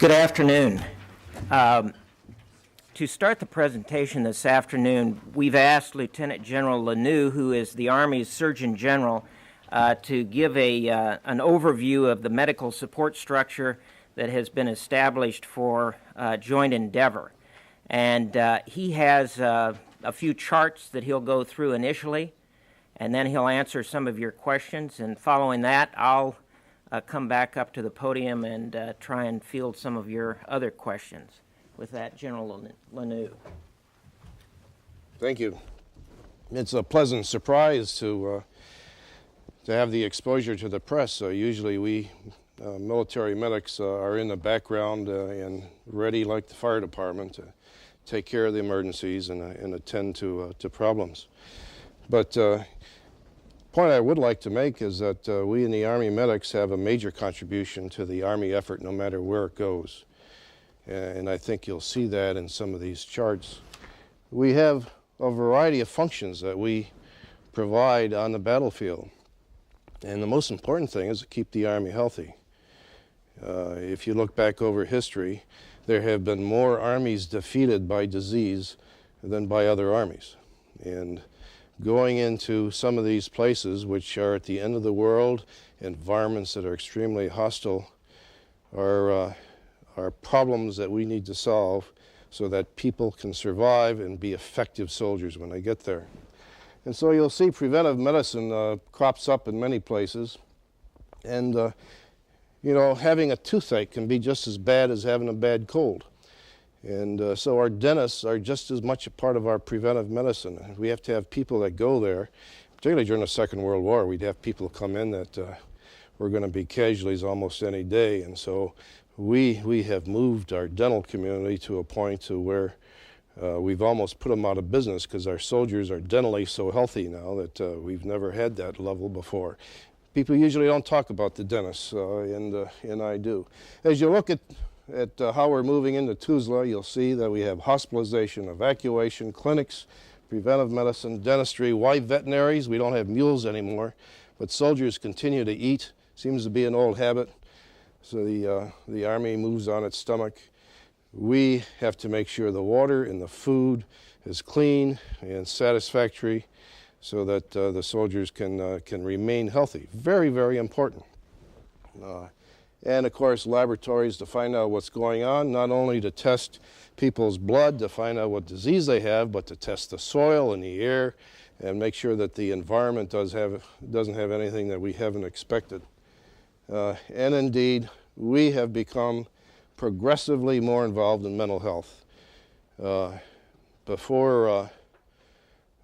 Good afternoon. To start the presentation this afternoon, we've asked Lieutenant General Lanou, who is the Army's Surgeon General, to give an overview of the medical support structure that has been established for joint endeavor. And he has a few charts that he'll go through initially, and then he'll answer some of your questions. And following that, I'll come back up to the podium and try and field some of your other questions. With that, General Lanou. Thank you. It's a pleasant surprise to have the exposure to the press. Usually we military medics are in the background and ready, like the fire department, to take care of the emergencies and attend to problems. But point I would like to make is that we in the Army medics have a major contribution to the Army effort no matter where it goes. And I think you'll see that in some of these charts. We have a variety of functions that we provide on the battlefield. And the most important thing is to keep the Army healthy. If you look back over history, there have been more armies defeated by disease than by other armies. And going into some of these places, which are at the end of the world, environments that are extremely hostile, are problems that we need to solve so that people can survive and be effective soldiers when they get there. And so you'll see preventive medicine crops up in many places. And, you know, having a toothache can be just as bad as having a bad cold. And so our dentists are just as much a part of our preventive medicine. We have to have people that go there, particularly during the Second World War. We'd have people come in that were going to be casualties almost any day. And so we have moved our dental community to a point to where we've almost put them out of business because our soldiers are dentally so healthy now that we've never had that level before. People usually don't talk about the dentists, and I do. As you look at how we're moving into Tuzla, you'll see that we have hospitalization, evacuation, clinics, preventive medicine, dentistry. Why veterinaries? We don't have mules anymore, but soldiers continue to eat. Seems to be an old habit. So the Army moves on its stomach. We have to make sure the water and the food is clean and satisfactory so that the soldiers can remain healthy. Very, very important. And of course, laboratories to find out what's going on, not only to test people's blood to find out what disease they have, but to test the soil and the air and make sure that the environment doesn't have anything that we haven't expected. And indeed, we have become progressively more involved in mental health. Before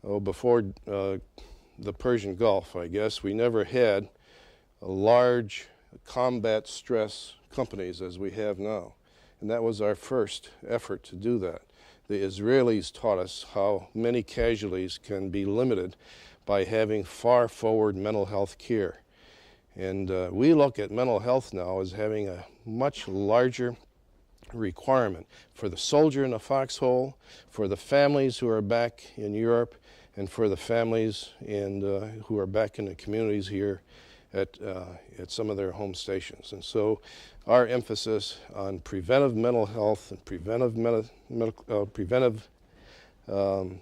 the Persian Gulf, I guess, we never had a large combat stress companies as we have now. And that was our first effort to do that. The Israelis taught us how many casualties can be limited by having far forward mental health care. And we look at mental health now as having a much larger requirement for the soldier in the foxhole, for the families who are back in Europe, and for the families who are back in the communities here at some of their home stations. And so our emphasis on preventive mental health and preventive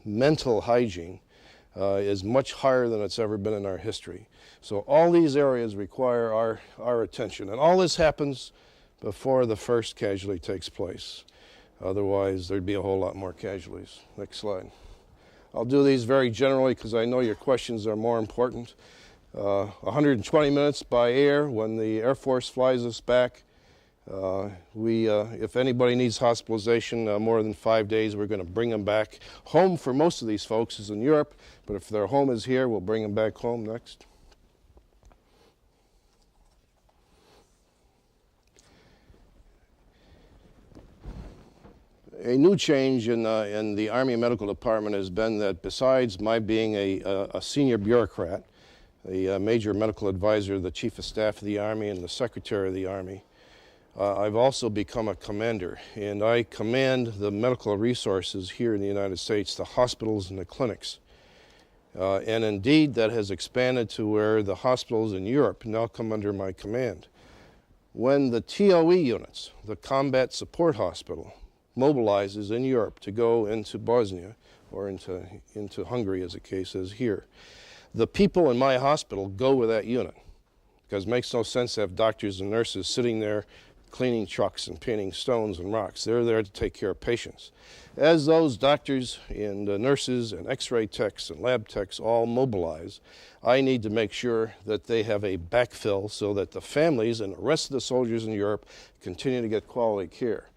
mental hygiene is much higher than it's ever been in our history. So all these areas require our attention. And all this happens before the first casualty takes place. Otherwise, there'd be a whole lot more casualties. Next slide. I'll do these very generally because I know your questions are more important. 120 minutes by air when the Air Force flies us back. If anybody needs hospitalization more than 5 days, we're going to bring them back. Home for most of these folks is in Europe, but if their home is here, we'll bring them back home. Next. A new change in the Army Medical Department has been that besides my being a senior bureaucrat, the major medical advisor, the Chief of Staff of the Army, and the Secretary of the Army, I've also become a commander, and I command the medical resources here in the United States, the hospitals and the clinics. And indeed, that has expanded to where the hospitals in Europe now come under my command. When the TOE units, the Combat Support Hospital, mobilizes in Europe to go into Bosnia or into Hungary, as the case is here, the people in my hospital go with that unit, because it makes no sense to have doctors and nurses sitting there cleaning trucks and painting stones and rocks. They're there to take care of patients. As those doctors and nurses and x-ray techs and lab techs all mobilize, I need to make sure that they have a backfill so that the families and the rest of the soldiers in Europe continue to get quality care.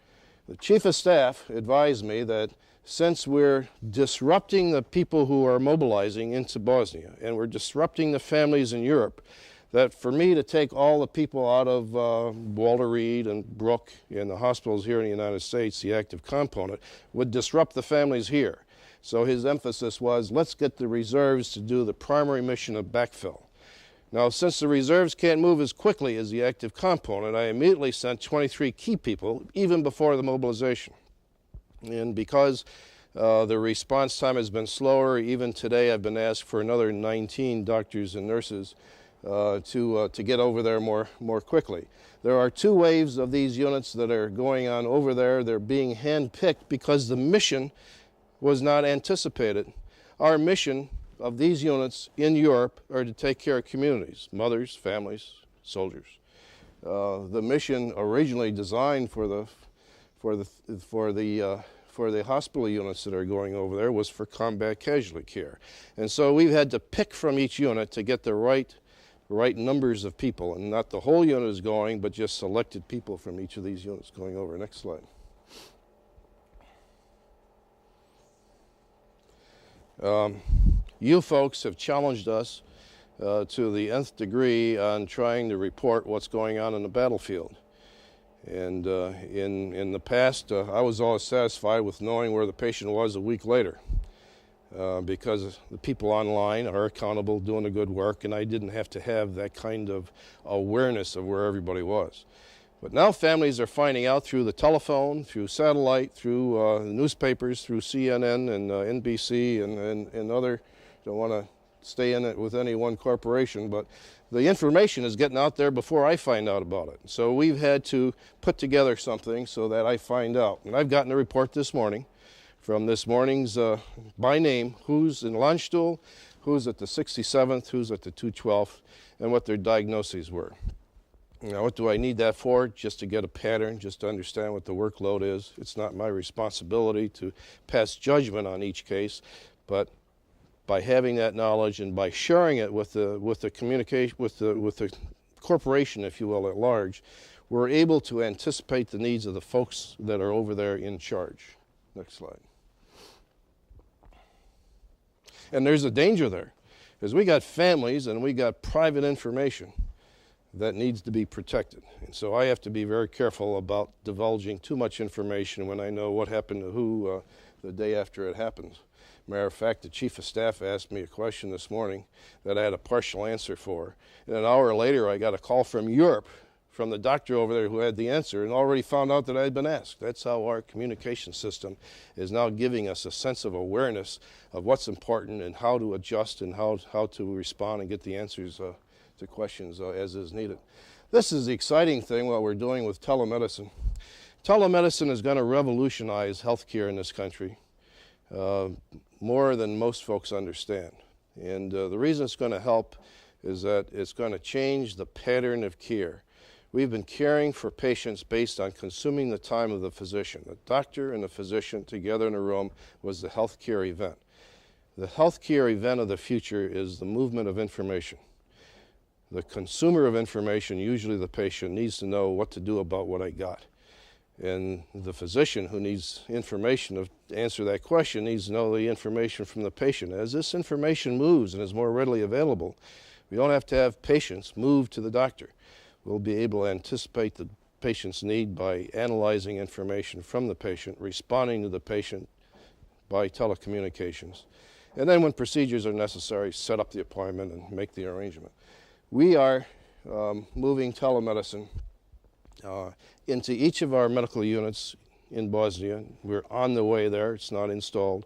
The Chief of Staff advised me that since we're disrupting the people who are mobilizing into Bosnia and we're disrupting the families in Europe, that for me to take all the people out of Walter Reed and Brooke and the hospitals here in the United States, the active component, would disrupt the families here. So his emphasis was, let's get the reserves to do the primary mission of backfill. Now, since the reserves can't move as quickly as the active component, I immediately sent 23 key people, even before the mobilization. And because the response time has been slower, even today I've been asked for another 19 doctors and nurses to get over there more quickly. There are 2 waves of these units that are going on over there. They're being hand-picked because the mission was not anticipated. Our mission of these units in Europe are to take care of communities, mothers, families, soldiers. The mission originally designed for the hospital units that are going over there was for combat casualty care. And so we've had to pick from each unit to get the right numbers of people, and not the whole unit is going, but just selected people from each of these units going over. Next slide. You folks have challenged us to the nth degree on trying to report what's going on in the battlefield. And in the past, I was always satisfied with knowing where the patient was a week later, because the people online are accountable, doing the good work, and I didn't have to have that kind of awareness of where everybody was. But now families are finding out through the telephone, through satellite, through newspapers, through CNN and NBC and other, don't want to stay in it with any one corporation, but the information is getting out there before I find out about it. So we've had to put together something so that I find out. And I've gotten a report this morning from this morning's, by name, who's in Landstuhl, who's at the 67th, who's at the 212th, and what their diagnoses were. Now, what do I need that for? Just to get a pattern, just to understand what the workload is. It's not my responsibility to pass judgment on each case, but by having that knowledge and by sharing it with the communication, with the corporation, if you will, at large, we're able to anticipate the needs of the folks that are over there in charge. Next slide. And there's a danger there, because we got families and we got private information that needs to be protected. And so I have to be very careful about divulging too much information when I know what happened to who the day after it happens. Matter of fact, the Chief of Staff asked me a question this morning that I had a partial answer for. And an hour later, I got a call from Europe, from the doctor over there who had the answer and already found out that I had been asked. That's how our communication system is now giving us a sense of awareness of what's important and how to adjust and how to respond and get the answers to questions as is needed. This is the exciting thing, what we're doing with telemedicine. Telemedicine is going to revolutionize healthcare in this country more than most folks understand. And the reason it's going to help is that it's going to change the pattern of care. We've been caring for patients based on consuming the time of the physician. The doctor and the physician together in a room was the healthcare event. The healthcare event of the future is the movement of information. The consumer of information, usually the patient, needs to know what to do about what I got. And the physician who needs information to answer that question needs to know the information from the patient. As this information moves and is more readily available, we don't have to have patients move to the doctor. We'll be able to anticipate the patient's need by analyzing information from the patient, responding to the patient by telecommunications. And then when procedures are necessary, set up the appointment and make the arrangement. We are moving telemedicine into each of our medical units in Bosnia. We're on the way there. It's not installed.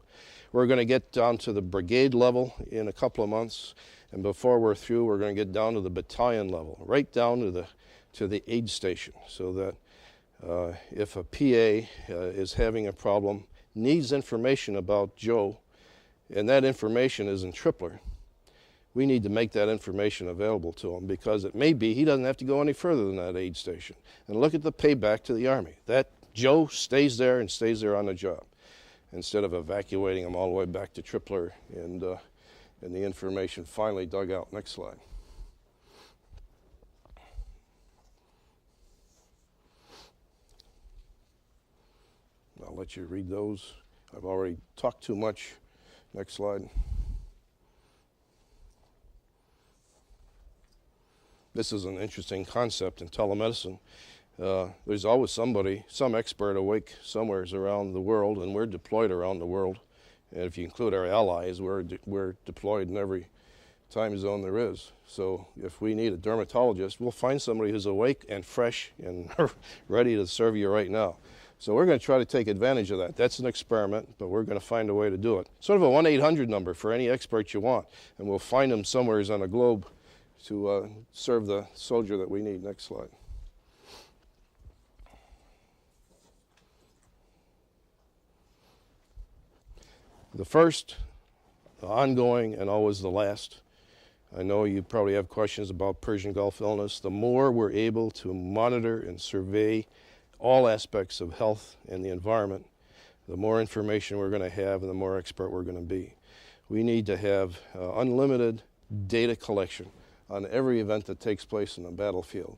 We're going to get down to the brigade level in a couple of months, and before we're through, we're going to get down to the battalion level, right down to to the aid station, so that if a PA is having a problem, needs information about Joe, and that information is in Tripler, we need to make that information available to him, because it may be he doesn't have to go any further than that aid station. And look at the payback to the Army. That Joe stays there and stays there on the job, instead of evacuating him all the way back to Tripler and the information finally dug out. Next slide. I'll let you read those. I've already talked too much. Next slide. This is an interesting concept in telemedicine. There's always somebody, some expert awake somewhere around the world, and we're deployed around the world. And if you include our allies, we're deployed in every time zone there is. So if we need a dermatologist, we'll find somebody who's awake and fresh and ready to serve you right now. So we're going to try to take advantage of that. That's an experiment, but we're going to find a way to do it. Sort of a 1-800 number for any expert you want, and we'll find them somewhere on the globe to serve the soldier that we need. Next slide. The first, the ongoing, and always the last. I know you probably have questions about Persian Gulf illness. The more we're able to monitor and survey all aspects of health and the environment, the more information we're going to have and the more expert we're going to be. We need to have unlimited data collection on every event that takes place in the battlefield,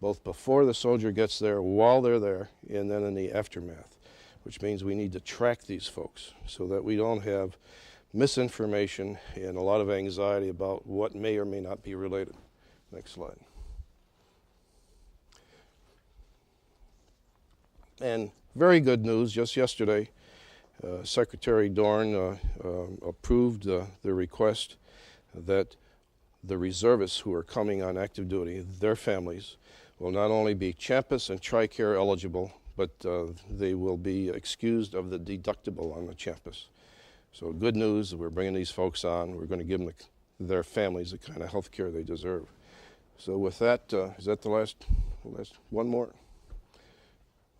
both before the soldier gets there, while they're there, and then in the aftermath, which means we need to track these folks so that we don't have misinformation and a lot of anxiety about what may or may not be related. Next slide. And very good news, just yesterday, Secretary Dorn approved the request that the reservists who are coming on active duty, their families, will not only be Champus and TRICARE eligible, but they will be excused of the deductible on the Champus. So good news, we're bringing these folks on. We're going to give them their families the kind of health care they deserve. So with that, is that the last one more?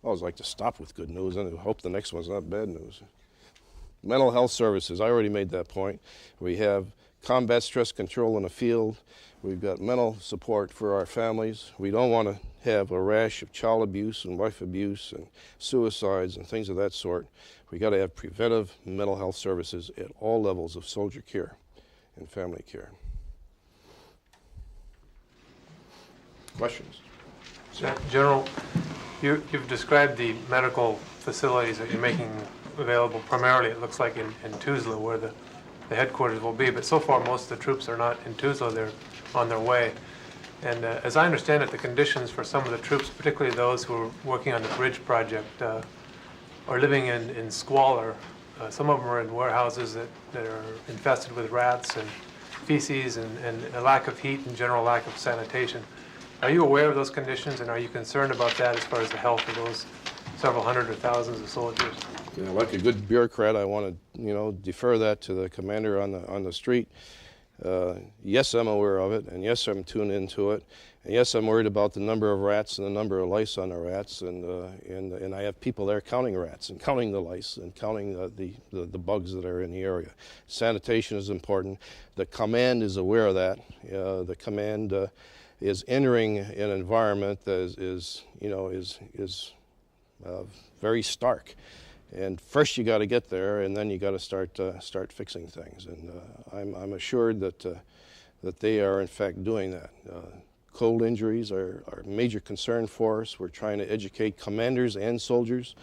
I always like to stop with good news and hope the next one's not bad news. Mental health services, I already made that point. We have combat stress control in the field. We've got mental support for our families. We don't want to have a rash of child abuse and wife abuse and suicides and things of that sort. We got to have preventive mental health services at all levels of soldier care and family care. Questions? General, you've described the medical facilities that you're making available primarily, it looks like, in Tuzla, where the headquarters will be, but so far most of the troops are not in Tuzla, they're on their way. And as I understand it, the conditions for some of the troops, particularly those who are working on the bridge project, are living in squalor. Some of them are in warehouses that are infested with rats and feces and a lack of heat and general lack of sanitation. Are you aware of those conditions, and are you concerned about that as far as the health of those several hundred or thousands of soldiers? Yeah, like a good bureaucrat, I want to, defer that to the commander on the street. Yes, I'm aware of it, and yes, I'm tuned into it, and yes, I'm worried about the number of rats and the number of lice on the rats, and I have people there counting rats and counting the lice and counting the bugs that are in the area. Sanitation is important. The command is aware of that. The command is entering an environment that is very stark. And first you got to get there, and then you got to start fixing things. And I'm assured that they are in fact doing that. Cold injuries are a major concern for us. We're trying to educate commanders and soldiers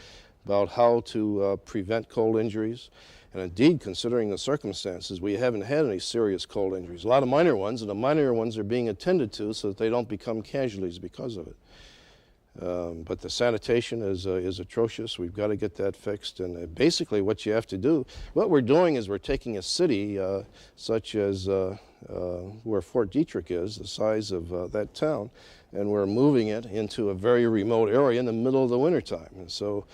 about how to prevent cold injuries. And indeed, considering the circumstances, we haven't had any serious cold injuries. A lot of minor ones, and the minor ones are being attended to so that they don't become casualties because of it. But the sanitation is atrocious. We've got to get that fixed. And basically what you have to do, what we're doing is we're taking a city such as where Fort Detrick is, the size of that town, and we're moving it into a very remote area in the middle of the wintertime. And so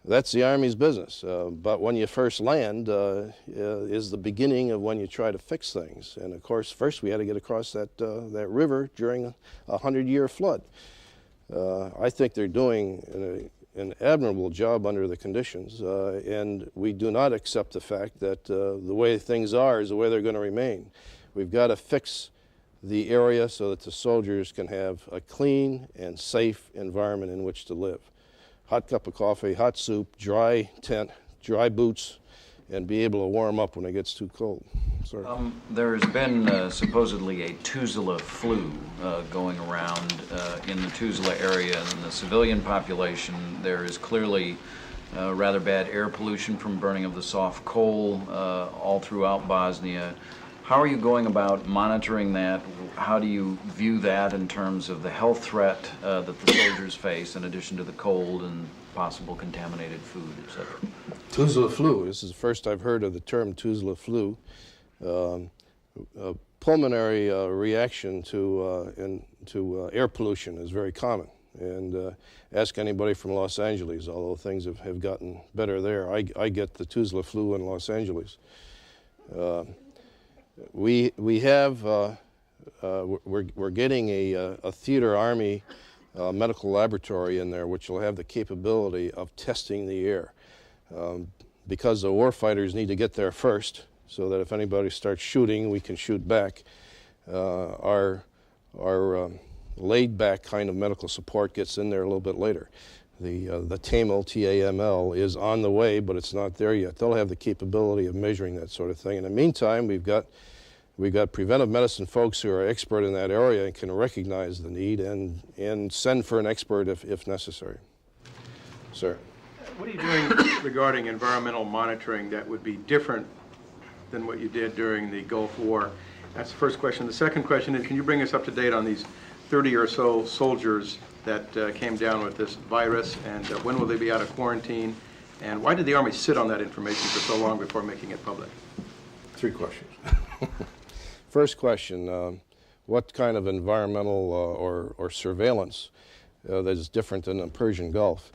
that's the Army's business. But when you first land is the beginning of when you try to fix things. And of course, first we had to get across that river during a 100-year flood. I think they're doing an admirable job under the conditions, and we do not accept the fact that the way things are is the way they're going to remain. We've got to fix the area so that the soldiers can have a clean and safe environment in which to live. Hot cup of coffee, hot soup, dry tent, dry boots, and be able to warm up when it gets too cold. Sorry. There's been supposedly a Tuzla flu going around in the Tuzla area. In the civilian population, there is clearly rather bad air pollution from burning of the soft coal all throughout Bosnia. How are you going about monitoring that? How do you view that in terms of the health threat that the soldiers face, in addition to the cold and possible contaminated food, etc.? Tuzla flu. This is the first I've heard of the term Tuzla flu. A pulmonary reaction to air pollution is very common. And ask anybody from Los Angeles, although things have gotten better there. I get the Tuzla flu in Los Angeles. We're getting a theater army medical laboratory in there, which will have the capability of testing the air. Because the warfighters need to get there first, so that if anybody starts shooting, we can shoot back. Our laid-back kind of medical support gets in there a little bit later. The TAML, T-A-M-L, is on the way, but it's not there yet. They'll have the capability of measuring that sort of thing. In the meantime, we've got preventive medicine folks who are expert in that area and can recognize the need and send for an expert if necessary. Sir. What are you doing regarding environmental monitoring that would be different than what you did during the Gulf War? That's the first question. The second question is, can you bring us up to date on these 30 or so soldiers that came down with this virus, and when will they be out of quarantine? And why did the Army sit on that information for so long before making it public? 3 questions. First question, what kind of environmental or surveillance that is different than the Persian Gulf?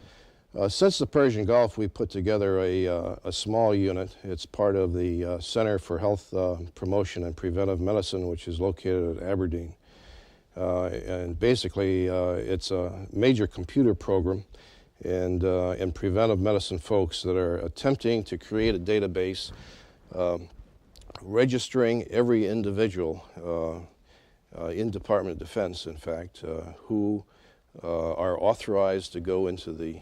Since the Persian Gulf, we put together a small unit. It's part of the Center for Health Promotion and Preventive Medicine, which is located at Aberdeen. And basically, it's a major computer program and preventive medicine folks that are attempting to create a database registering every individual in Department of Defense, in fact, who are authorized to go into the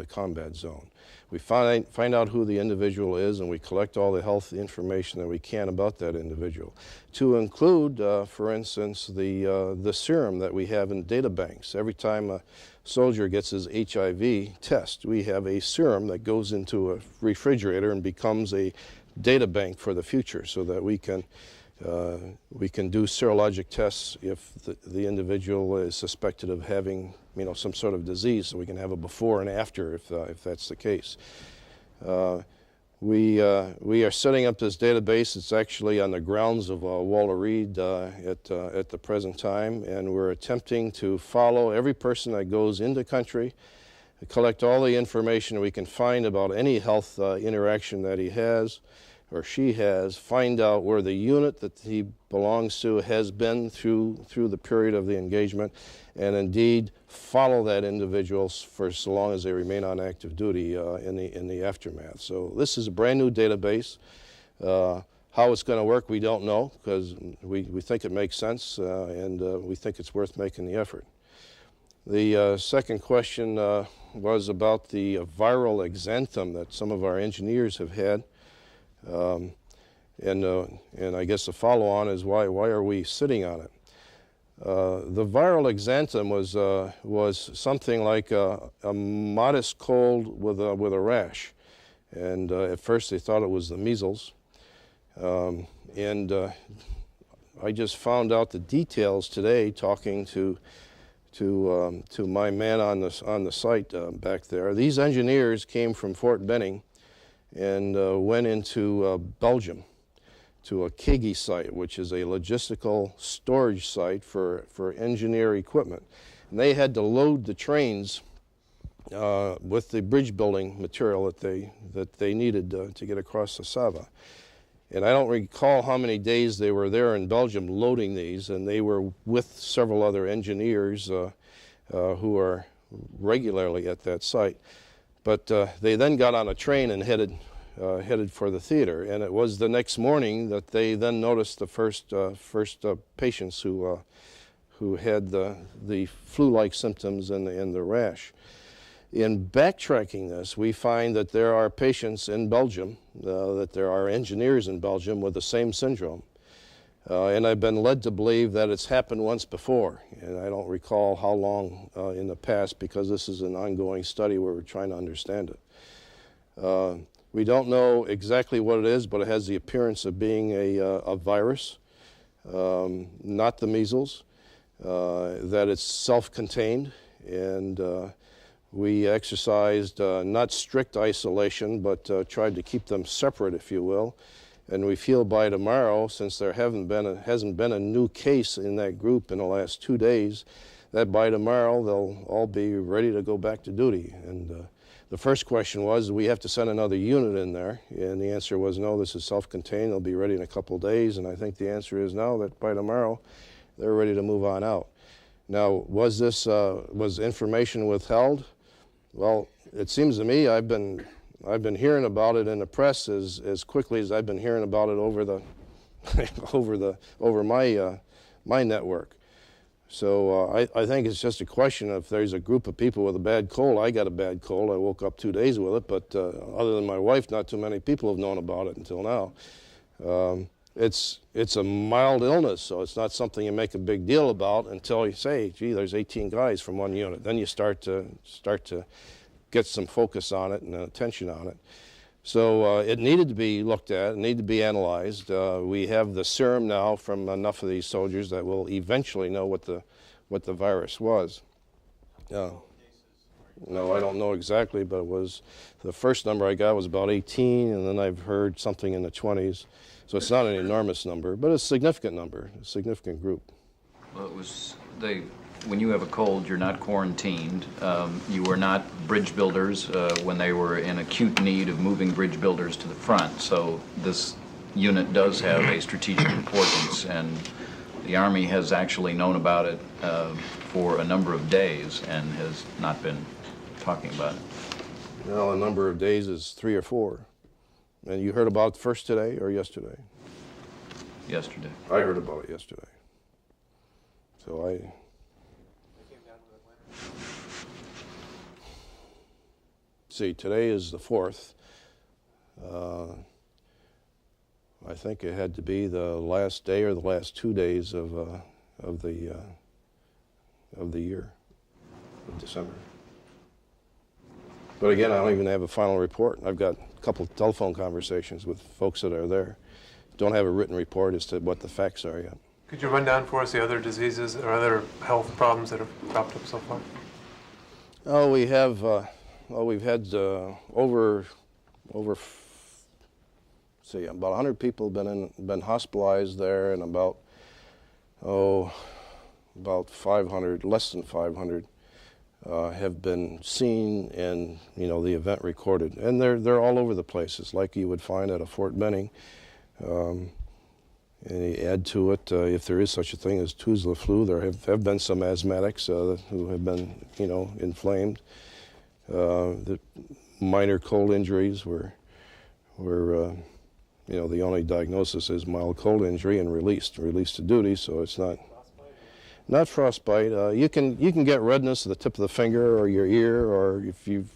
combat zone. We find out who the individual is, and we collect all the health information that we can about that individual, to include, for instance, the serum that we have in data banks. Every time a soldier gets his HIV test, we have a serum that goes into a refrigerator and becomes a data bank for the future, so that we can do serologic tests if the individual is suspected of having, some sort of disease, so we can have a before and after if that's the case. We are setting up this database. It's actually on the grounds of Walter Reed at the present time, and we're attempting to follow every person that goes into country, collect all the information we can find about any health interaction that he has or she has, find out where the unit that he belongs to has been through the period of the engagement, and indeed follow that individual for so long as they remain on active duty in the aftermath. So this is a brand new database. How it's going to work, we don't know, because we think it makes sense, and we think it's worth making the effort. The second question was about the viral exanthum that some of our engineers have had. And I guess the follow-on is why are we sitting on it? The viral exanthum was something like a modest cold with a rash, and at first they thought it was the measles. I just found out the details today talking to my man on the site back there. These engineers came from Fort Benning and went into Belgium to a KIGI site, which is a logistical storage site for engineer equipment. And they had to load the trains with the bridge building material that they needed to get across the Sava. And I don't recall how many days they were there in Belgium loading these, and they were with several other engineers who are regularly at that site. But they then got on a train and headed for the theater, and it was the next morning that they then noticed the first patients who had the flu-like symptoms and the rash. In backtracking this, we find that there are patients in Belgium, that there are engineers in Belgium with the same syndrome. And I've been led to believe that it's happened once before, and I don't recall how long in the past, because this is an ongoing study where we're trying to understand it. We don't know exactly what it is, but it has the appearance of being a virus, not the measles, that it's self-contained, and we exercised not strict isolation, but tried to keep them separate, if you will. And we feel by tomorrow, since there hasn't been a new case in that group in the last 2 days, that by tomorrow they'll all be ready to go back to duty. And the first question was, do we have to send another unit in there? And the answer was no, this is self-contained, they'll be ready in a couple of days. And I think the answer is no, that by tomorrow they're ready to move on out. Now, was information withheld? Well, it seems to me I've been hearing about it in the press as quickly as I've been hearing about it over my network. So I think it's just a question of, if there's a group of people with a bad cold. I got a bad cold. I woke up 2 days with it, but other than my wife, not too many people have known about it until now. It's a mild illness, so it's not something you make a big deal about until you say, gee, there's 18 guys from one unit. Then you start to get some focus on it and attention on it. So it needed to be looked at, it needed to be analyzed. We have the serum now from enough of these soldiers that will eventually know what the virus was. No, I don't know exactly, but it was, the first number I got was about 18, and then I've heard something in the 20s. So it's not an enormous number, but it's a significant number, a significant group. Well, when you have a cold, you're not quarantined. You were not bridge builders when they were in acute need of moving bridge builders to the front. So this unit does have a strategic importance, and the Army has actually known about it for a number of days and has not been talking about it. Well, a number of days is 3 or 4. And you heard about it first today or yesterday? Yesterday. I heard about it yesterday. So see, today is the 4th. I think it had to be the last day or the last 2 days of the year, of December. But again, I don't even have a final report. I've got a couple of telephone conversations with folks that are there. Don't have a written report as to what the facts are yet. Could you run down for us the other diseases or other health problems that have cropped up so far? Oh, we've had over about 100 people been hospitalized there, and about 500, less than 500, have been seen and the event recorded, and they're all over the places, like you would find at a Fort Benning. And you add to it, if there is such a thing as Tuzla flu, there have been some asthmatics who have been inflamed. The minor cold injuries were the only diagnosis is mild cold injury and released to duty, so it's not frostbite. You can get redness at the tip of the finger or your ear, or if you've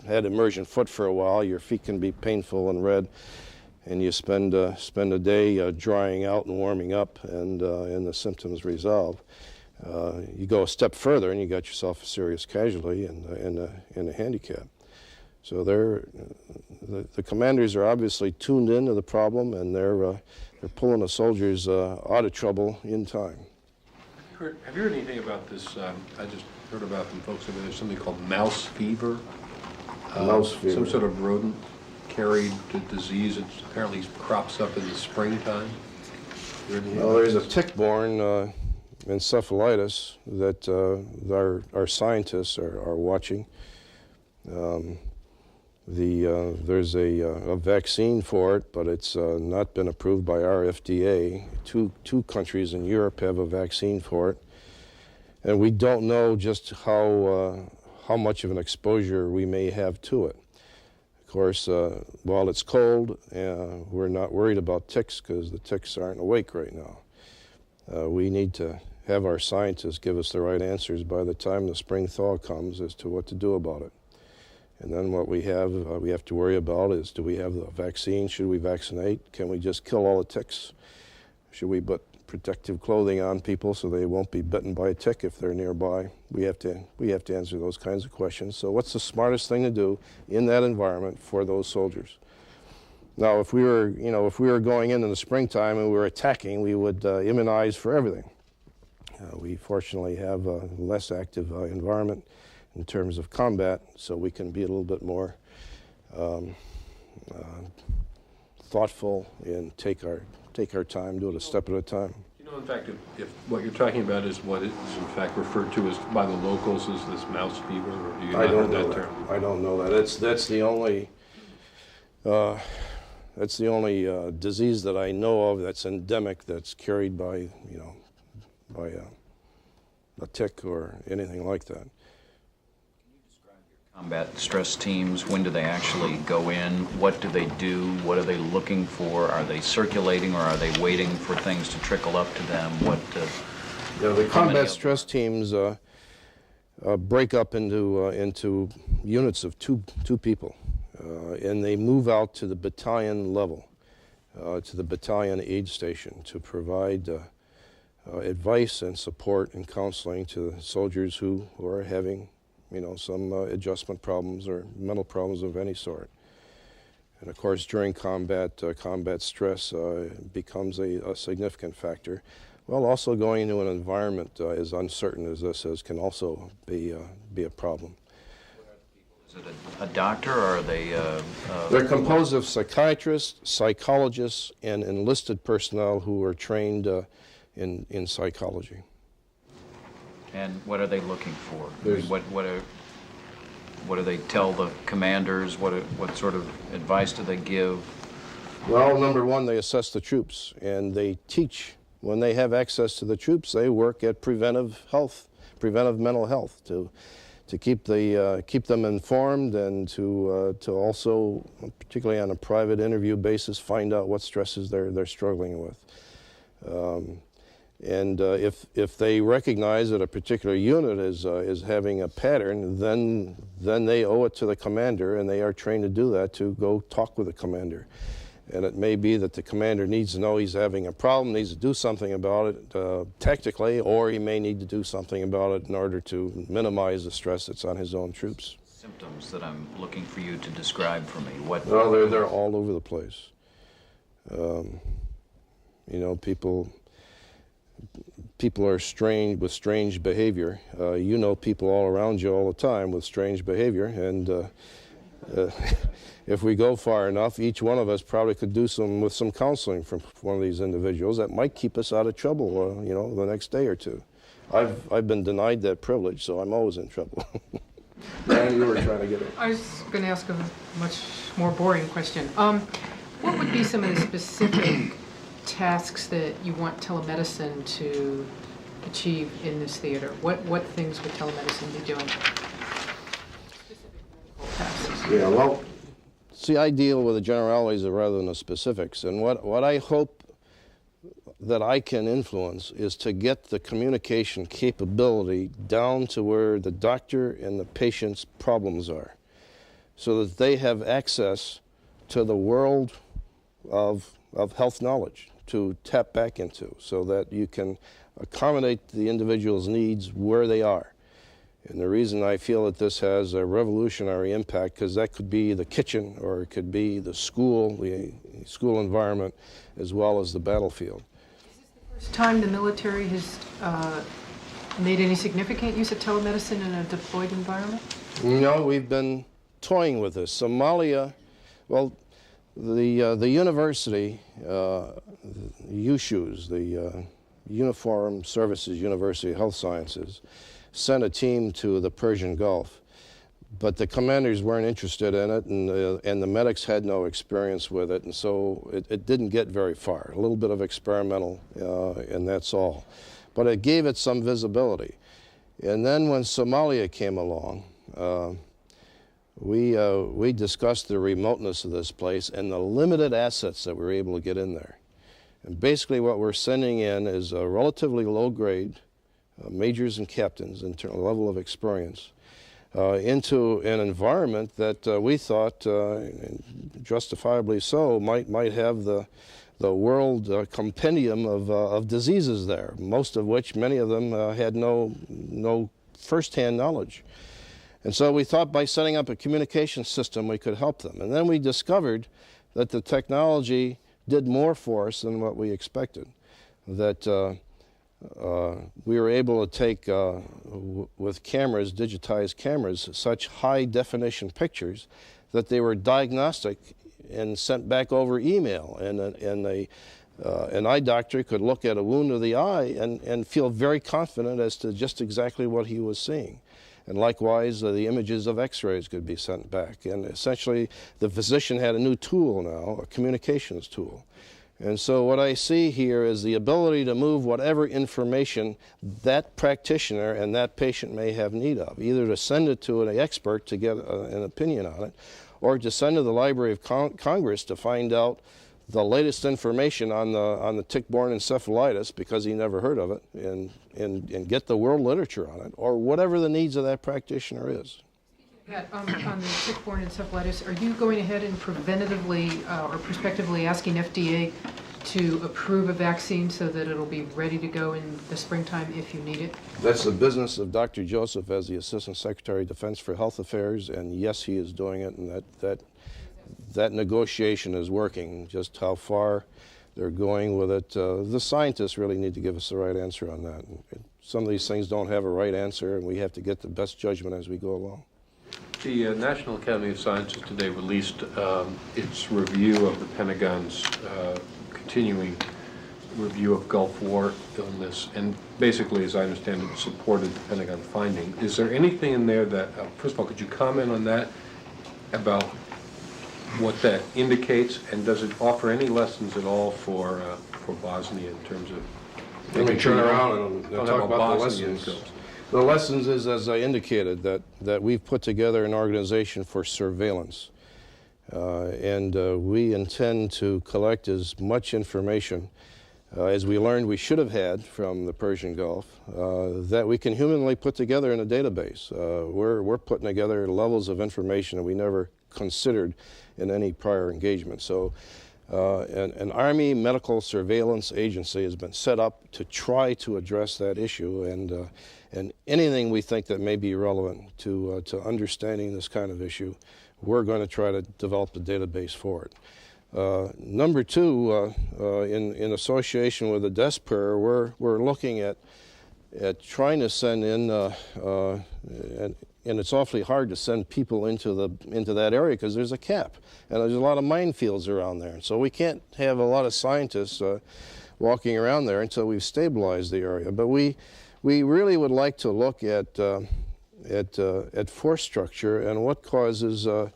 had immersion foot for a while, your feet can be painful and red, and you spend a day drying out and warming up, and the symptoms resolve. You go a step further and you got yourself a serious casualty and a handicap. So the commanders are obviously tuned into the problem, and they're pulling the soldiers out of trouble in time. Have you heard anything about this? I just heard about from folks over there, something called mouse fever. Mouse fever. Some sort of rodent-carried disease. It apparently crops up in the springtime. Well, there's a tick-borne encephalitis that our scientists are watching. There's a vaccine for it, but it's not been approved by our FDA. Two countries in Europe have a vaccine for it. And we don't know just how much of an exposure we may have to it. Of course, while it's cold, we're not worried about ticks because the ticks aren't awake right now. We need to have our scientists give us the right answers by the time the spring thaw comes as to what to do about it. And then what we have to worry about is, do we have the vaccine? Should we vaccinate? Can we just kill all the ticks? Should we put protective clothing on people so they won't be bitten by a tick if they're nearby? We have to answer those kinds of questions. So what's the smartest thing to do in that environment for those soldiers? Now, if we were going in the springtime and we were attacking, we would immunize for everything. We fortunately have a less active environment in terms of combat, so we can be a little bit more thoughtful and take our time, do it a step at a time. You know, in fact, if what you're talking about is what is in fact referred to as by the locals as this mouse fever, or do you not have that term? I don't know that. That's the only disease that I know of that's endemic, that's carried by a tick or anything like that. Combat stress teams, when do they actually go in? What do they do? What are they looking for? Are they circulating, or are they waiting for things to trickle up to them? The combat stress teams break up into units of two people, and they move out to the battalion level, to the battalion aid station, to provide advice and support and counseling to soldiers who are having some adjustment problems or mental problems of any sort. And of course, during combat, combat stress becomes a significant factor. Well, also going into an environment as uncertain as this is can also be a problem. Is it a doctor, or are they... They're composed of psychiatrists, psychologists, and enlisted personnel who are trained in psychology. And what are they looking for? What do they tell the commanders? What sort of advice do they give? Well, number one, they assess the troops, and they teach. When they have access to the troops, they work at preventive mental health, to keep them informed, and to also, particularly on a private interview basis, find out what stresses they're struggling with. And if they recognize that a particular unit is having a pattern, then they owe it to the commander, and they are trained to do that, to go talk with the commander. And it may be that the commander needs to know he's having a problem, needs to do something about it tactically, or he may need to do something about it in order to minimize the stress that's on his own troops. Symptoms that I'm looking for you to describe for me. Well, they're all over the place. People are strange with strange behavior. People all around you all the time with strange behavior, and if we go far enough, each one of us probably could do with some counseling from one of these individuals that might keep us out of trouble, the next day or two. I've been denied that privilege, so I'm always in trouble. Diane, you were trying to get it. I was going to ask a much more boring question. What would be some of the specific tasks that you want telemedicine to achieve in this theater? What things would telemedicine be doing? Yeah, well, see, I deal with the generalities rather than the specifics, and what I hope that I can influence is to get the communication capability down to where the doctor and the patient's problems are, so that they have access to the world of health knowledge to tap back into, so that you can accommodate the individual's needs where they are. And the reason I feel that this has a revolutionary impact, because that could be the kitchen, or it could be the school environment, as well as the battlefield. Is this the first time the military has made any significant use of telemedicine in a deployed environment? No, we've been toying with this. Somalia, well, the university, USHUS, the Uniform Services University of Health Sciences, sent a team to the Persian Gulf, but the commanders weren't interested in it, and the medics had no experience with it, and so it didn't get very far. A little bit of experimental, and that's all. But it gave it some visibility. And then when Somalia came along, we discussed the remoteness of this place and the limited assets that we were able to get in there. And basically what we're sending in is a relatively low grade, majors and captains in terms of level of experience, into an environment that we thought, justifiably so, might have the world compendium of diseases there, most of which, many of them, had no first-hand knowledge. And so we thought by setting up a communication system we could help them. And then we discovered that the technology did more for us than what we expected, that we were able to take, with cameras, digitized cameras, such high-definition pictures that they were diagnostic and sent back over email. And an eye doctor could look at a wound of the eye and feel very confident as to just exactly what he was seeing. And likewise, the images of x-rays could be sent back. And essentially, the physician had a new tool now, a communications tool. And so what I see here is the ability to move whatever information that practitioner and that patient may have need of, either to send it to an expert to get an opinion on it, or to send to the Library of Congress to find out the latest information on the tick-borne encephalitis, because he never heard of it, and get the world literature on it, or whatever the needs of that practitioner is. Yeah, on the tick-borne encephalitis, are you going ahead and preventatively or prospectively asking FDA to approve a vaccine so that it'll be ready to go in the springtime if you need it? That's the business of Dr. Joseph as the Assistant Secretary of Defense for Health Affairs, and yes, he is doing it, and that negotiation is working. Just how far they're going with it, the scientists really need to give us the right answer on that. Some of these things don't have a right answer, and we have to get the best judgment as we go along. The National Academy of Sciences today released its review of the Pentagon's continuing review of Gulf War illness, and basically, as I understand it, supported the Pentagon finding. Is there anything in there that, first of all, could you comment on that, about what that indicates, and does it offer any lessons at all for Bosnia in terms of... Let me turn around and talk about the lessons. The lessons is, as I indicated, that we've put together an organization for surveillance. And we intend to collect as much information as we learned we should have had from the Persian Gulf, that we can humanly put together in a database. We're putting together levels of information that we never considered in any prior engagement. So an Army medical surveillance agency has been set up to try to address that issue, and anything we think that may be relevant to understanding this kind of issue, we're going to try to develop a database for it. Number two, in association with the desk prayer, we're looking at trying to send in, and it's awfully hard to send people into that area because there's a cap, and there's a lot of minefields around there. So we can't have a lot of scientists walking around there until we've stabilized the area. But we really would like to look at force structure and what causes a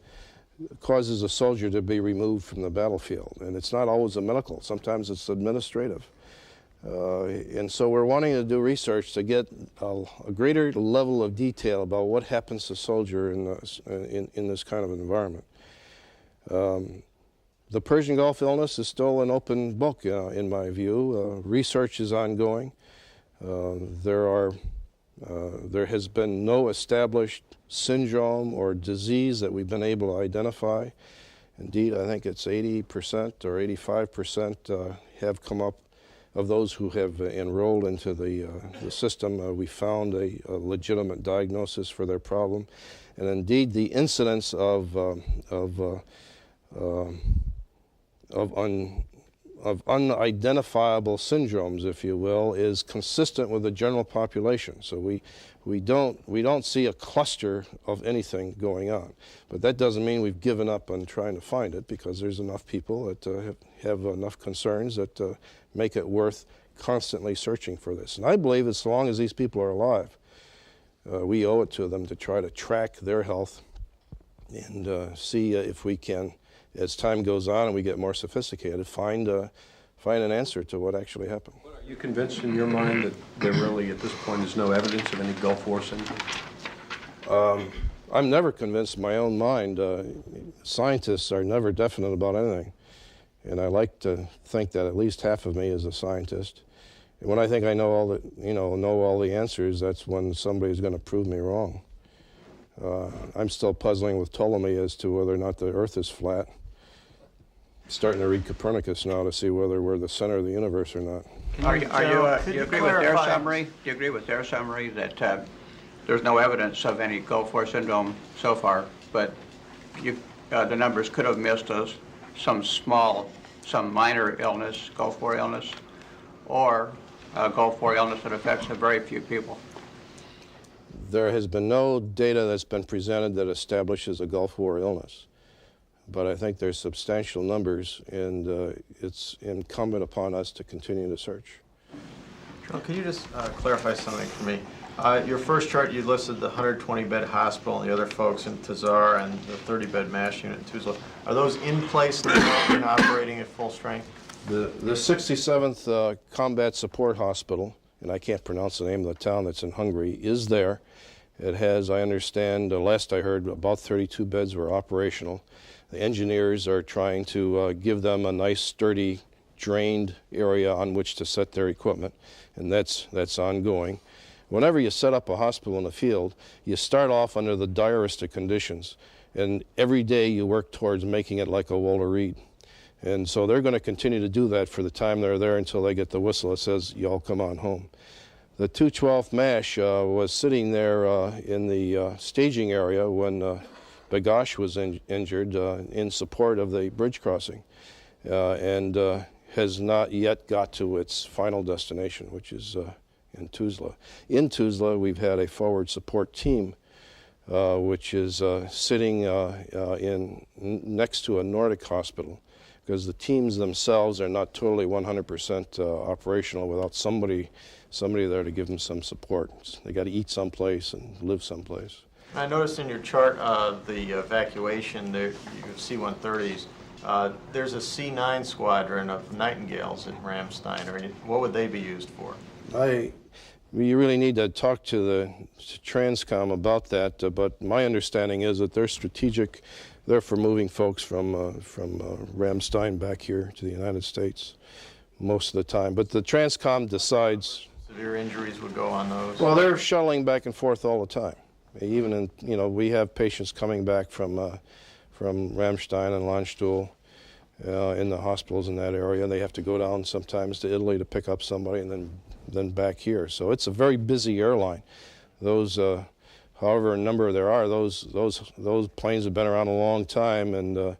soldier to be removed from the battlefield. And it's not always a medical, sometimes it's administrative. And so we're wanting to do research to get a greater level of detail about what happens to a soldier in this kind of environment. The Persian Gulf illness is still an open book, in my view. Research is ongoing. There has been no established syndrome or disease that we've been able to identify. Indeed, I think it's 80% or 85% have come up of those who have enrolled into the system. We found a legitimate diagnosis for their problem. And indeed, the incidence of unidentifiable syndromes, if you will, is consistent with the general population. So we don't see a cluster of anything going on. But that doesn't mean we've given up on trying to find it, because there's enough people that have enough concerns that make it worth constantly searching for this. And I believe as long as these people are alive, we owe it to them to try to track their health and see if we can, as time goes on and we get more sophisticated, find find an answer to what actually happened. Are you convinced in your mind that there really, at this point, is no evidence of any Gulf War syndrome? I'm never convinced in my own mind. Scientists are never definite about anything. And I like to think that at least half of me is a scientist. And when I think I know all the answers, that's when somebody's going to prove me wrong. I'm still puzzling with Ptolemy as to whether or not the Earth is flat. Starting to read Copernicus now to see whether we're the center of the universe or not. Do you agree with their summary? Do you agree with their summary that there's no evidence of any Gulf War syndrome so far, but the numbers could have missed us some minor illness, Gulf War illness, or Gulf War illness that affects a very few people? There has been no data that's been presented that establishes a Gulf War illness. But I think there's substantial numbers, and it's incumbent upon us to continue to search. Colonel, can you just clarify something for me? Your first chart, you listed the 120-bed hospital and the other folks in Tazar and the 30-bed MASH unit in Tuzla. Are those in place now and operating at full strength? The 67th Combat Support Hospital, and I can't pronounce the name of the town that's in Hungary, is there. It has, I understand, last I heard, about 32 beds were operational. The engineers are trying to give them a nice, sturdy, drained area on which to set their equipment, and that's ongoing. Whenever you set up a hospital in the field, you start off under the direst of conditions, and every day you work towards making it like a Walter Reed. And so they're going to continue to do that for the time they're there until they get the whistle that says, y'all come on home. The 212th MASH was sitting there in the staging area when Bagash was injured in support of the bridge crossing, and has not yet got to its final destination, which is in Tuzla. In Tuzla, we've had a forward support team, which is sitting next to a Nordic hospital, because the teams themselves are not totally 100% operational without somebody there to give them some support. They got to eat someplace and live someplace. I noticed in your chart the evacuation, there, you have C-130s. There's a C-9 squadron of Nightingales in Ramstein. What would they be used for? You really need to talk to the Transcom about that, but my understanding is that they're strategic. They're for moving folks from Ramstein back here to the United States most of the time. But the Transcom decides. Severe injuries would go on those? Well, they're shuttling back and forth all the time. Even in, we have patients coming back from Ramstein and Landstuhl in the hospitals in that area. They have to go down sometimes to Italy to pick up somebody and then back here. So it's a very busy airline. Those, however number there are, those planes have been around a long time and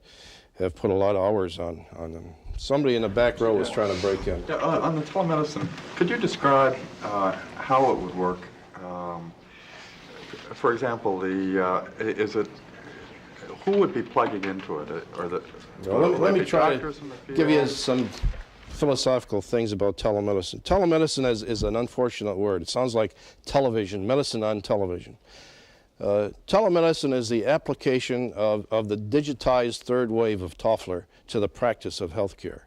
have put a lot of hours on them. Somebody in the back row was trying to break in. Yeah, on the telemedicine, could you describe how it would work? For example, who would be plugging into it? Let me try to give you some philosophical things about telemedicine. Telemedicine is an unfortunate word. It sounds like television, medicine on television. Telemedicine is the application of the digitized third wave of Toffler to the practice of healthcare.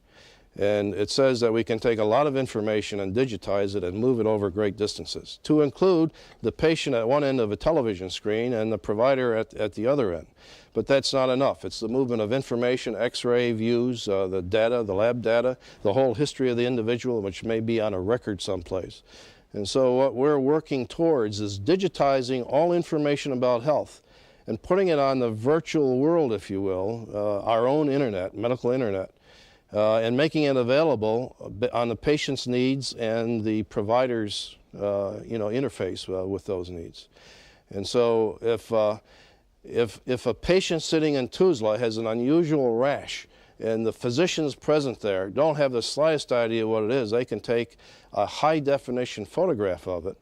And it says that we can take a lot of information and digitize it and move it over great distances, to include the patient at one end of a television screen and the provider at the other end. But that's not enough. It's the movement of information, X-ray views, the data, the lab data, the whole history of the individual, which may be on a record someplace. And so what we're working towards is digitizing all information about health and putting it on the virtual world, if you will, our own internet, medical internet, and making it available on the patient's needs and the provider's interface with those needs. And so if a patient sitting in Tuzla has an unusual rash and the physicians present there don't have the slightest idea what it is, they can take a high-definition photograph of it,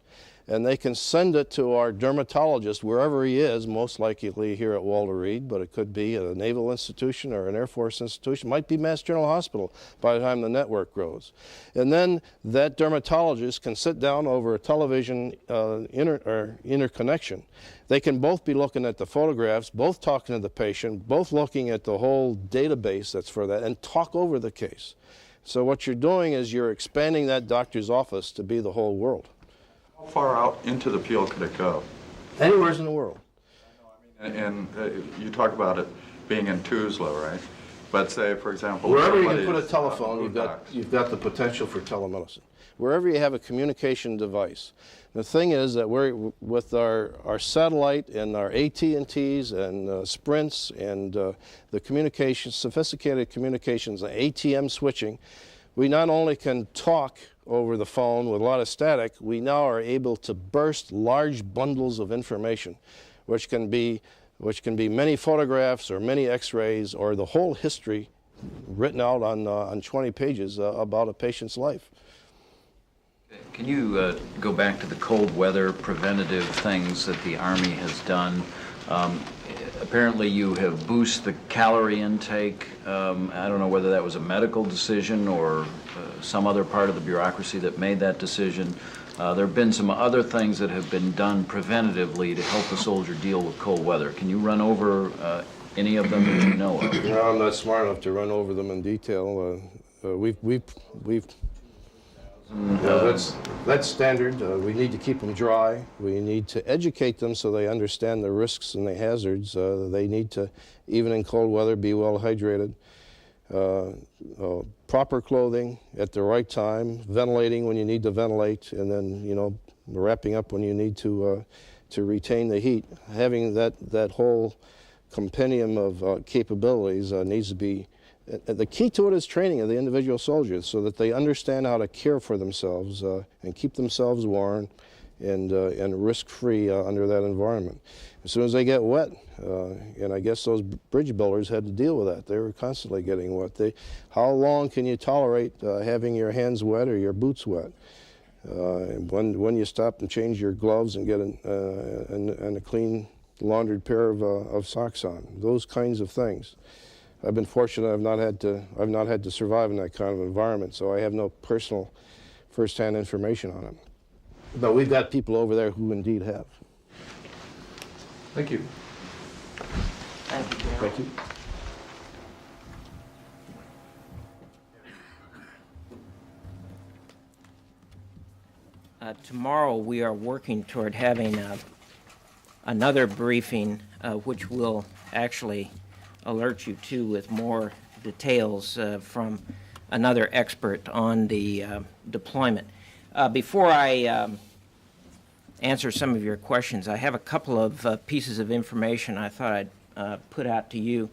and they can send it to our dermatologist wherever he is, most likely here at Walter Reed, but it could be a naval institution or an Air Force institution, might be Mass General Hospital by the time the network grows. And then that dermatologist can sit down over a television interconnection. They can both be looking at the photographs, both talking to the patient, both looking at the whole database that's for that, and talk over the case. So what you're doing is you're expanding that doctor's office to be the whole world. How far out into the field could it go? Anywhere in the world. And you talk about it being in Tuzla, right? But say, for example, Wherever you can put a somebody's telephone, Boondocks. you've got the potential for telemedicine. Wherever you have a communication device. The thing is that we're with our satellite and our AT&Ts and Sprints and the communications, sophisticated communications, the ATM switching, we not only can talk over the phone with a lot of static, we now are able to burst large bundles of information, which can be many photographs or many x-rays or the whole history written out on 20 pages about a patient's life. Can you go back to the cold weather preventative things that the Army has done? Apparently you have boosted the calorie intake. I don't know whether that was a medical decision or some other part of the bureaucracy that made that decision. There have been some other things that have been done preventatively to help the soldier deal with cold weather. Can you run over any of them that you know of? No, I'm not smart enough to run over them in detail. That's standard. We need to keep them dry. We need to educate them so they understand the risks and the hazards. They need to, even in cold weather, be well hydrated. Proper clothing at the right time, ventilating when you need to ventilate, and then, you know, wrapping up when you need to retain the heat. Having that whole compendium of capabilities needs to be. The key to it is training of the individual soldiers so that they understand how to care for themselves and keep themselves warm and risk-free under that environment. As soon as they get wet, and I guess those bridge builders had to deal with that. They were constantly getting wet. How long can you tolerate having your hands wet or your boots wet? And when you stop and change your gloves and get a clean laundered pair of socks on, those kinds of things. I've been fortunate. I've not had to survive in that kind of environment, so I have no personal, first-hand information on it. But we've got people over there who indeed have. Thank you. Thank you, General. Thank you. Tomorrow we are working toward having another briefing, which will actually alert you to with more details from another expert on the deployment. Before I answer some of your questions, I have a couple of pieces of information I thought I'd put out to you.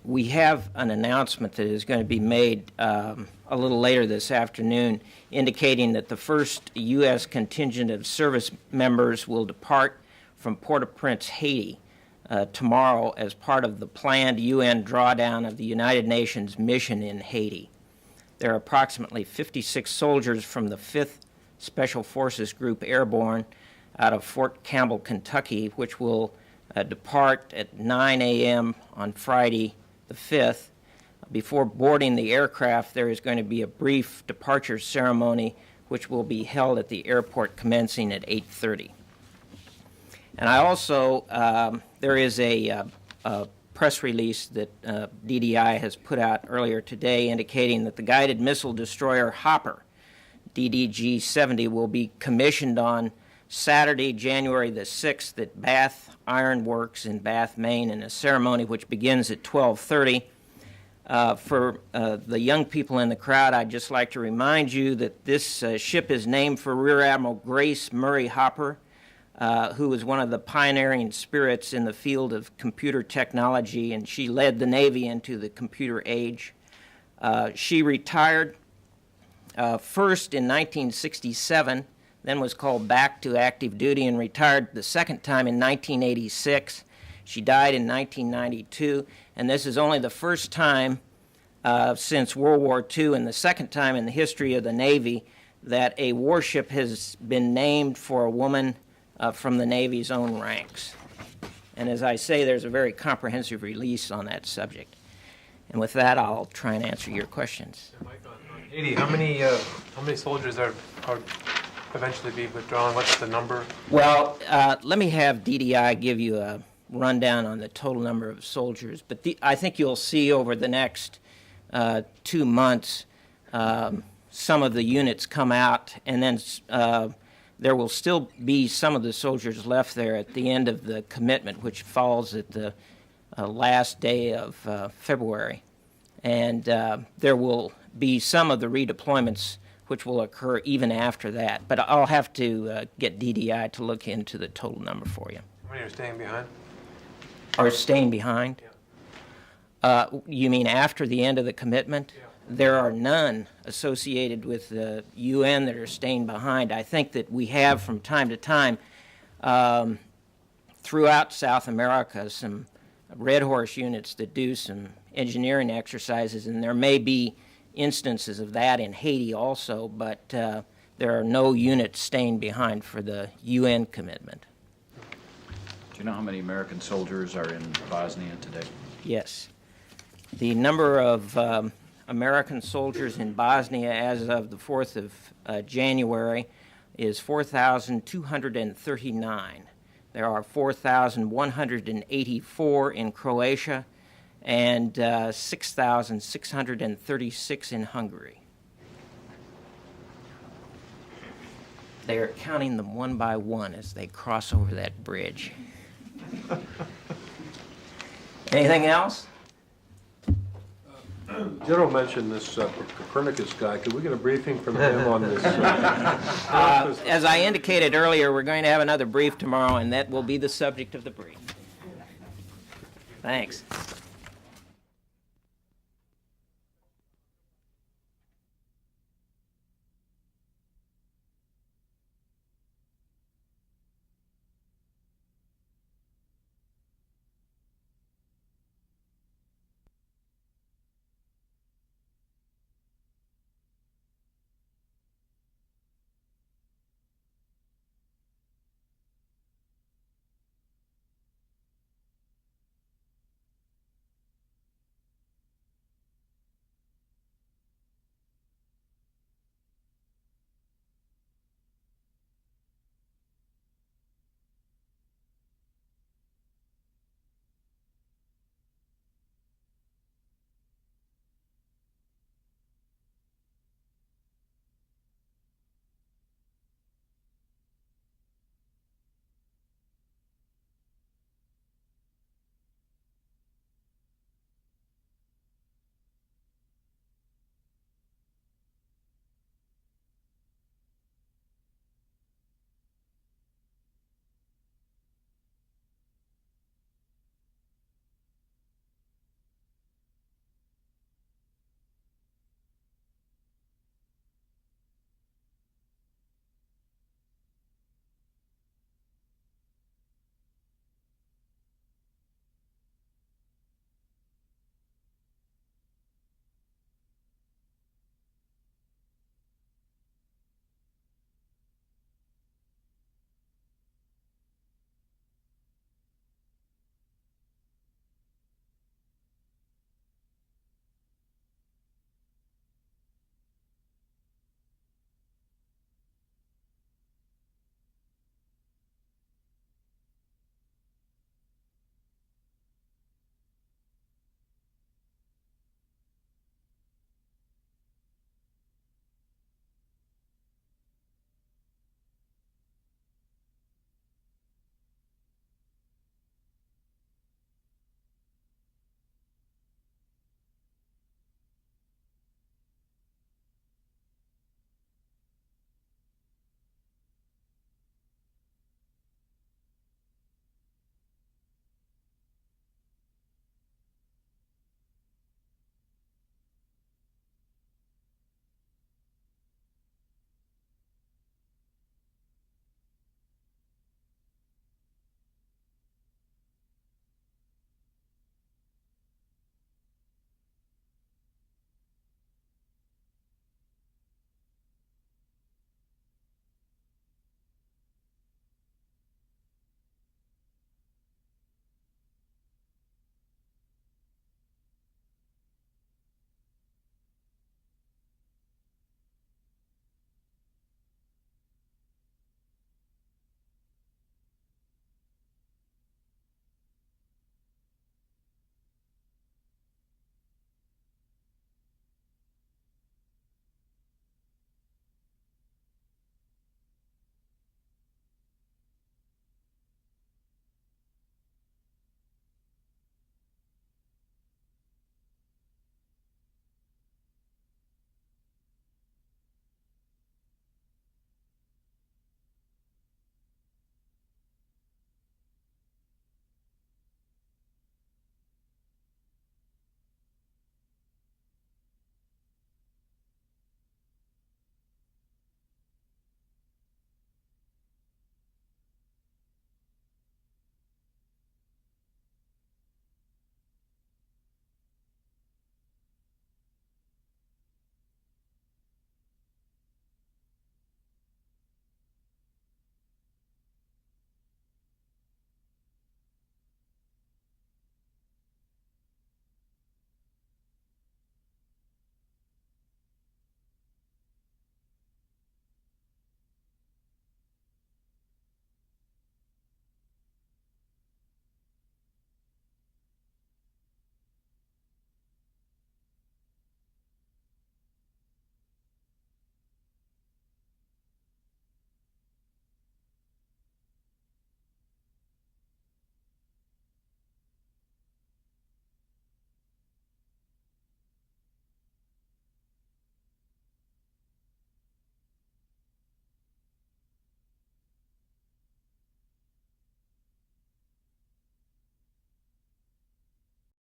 We have an announcement that is going to be made a little later this afternoon indicating that the first U.S. contingent of service members will depart from Port-au-Prince, Haiti, tomorrow as part of the planned UN drawdown of the United Nations mission in Haiti. There are approximately 56 soldiers from the 5th Special Forces Group Airborne out of Fort Campbell, Kentucky, which will depart at 9 a.m. on Friday the 5th. Before boarding the aircraft, there is going to be a brief departure ceremony which will be held at the airport commencing at 8:30. And I also, there is a press release that DDI has put out earlier today indicating that the guided missile destroyer Hopper, DDG-70, will be commissioned on Saturday, January the 6th at Bath Iron Works in Bath, Maine, in a ceremony which begins at 12:30. For the young people in the crowd, I'd just like to remind you that this ship is named for Rear Admiral Grace Murray Hopper, who was one of the pioneering spirits in the field of computer technology, and she led the Navy into the computer age. She retired first in 1967, then was called back to active duty and retired the second time in 1986. She died in 1992, and this is only the first time since World War II and the second time in the history of the Navy that a warship has been named for a woman from the Navy's own ranks. And as I say, there's a very comprehensive release on that subject. And with that, I'll try and answer your questions. Mike, on Haiti, how many soldiers are eventually be withdrawn? What's the number? Well, let me have DDI give you a rundown on the total number of soldiers. But I think you'll see over the next 2 months, some of the units come out, and then there will still be some of the soldiers left there at the end of the commitment, which falls at the last day of February. And there will be some of the redeployments which will occur even after that. But I'll have to get DDI to look into the total number for you. How many are staying behind? Are staying behind? You mean after the end of the commitment? Yeah. There are none associated with the UN that are staying behind. I think that we have from time to time throughout South America some Red Horse units that do some engineering exercises, and there may be instances of that in Haiti also, but there are no units staying behind for the UN commitment. Do you know how many American soldiers are in Bosnia today? Yes. The number of American soldiers in Bosnia as of the 4th of January is 4,239. There are 4,184 in Croatia and 6,636 in Hungary. They are counting them one by one as they cross over that bridge. Anything else? General mentioned this Copernicus guy. Could we get a briefing from him on this? As I indicated earlier, we're going to have another brief tomorrow, and that will be the subject of the brief. Thanks.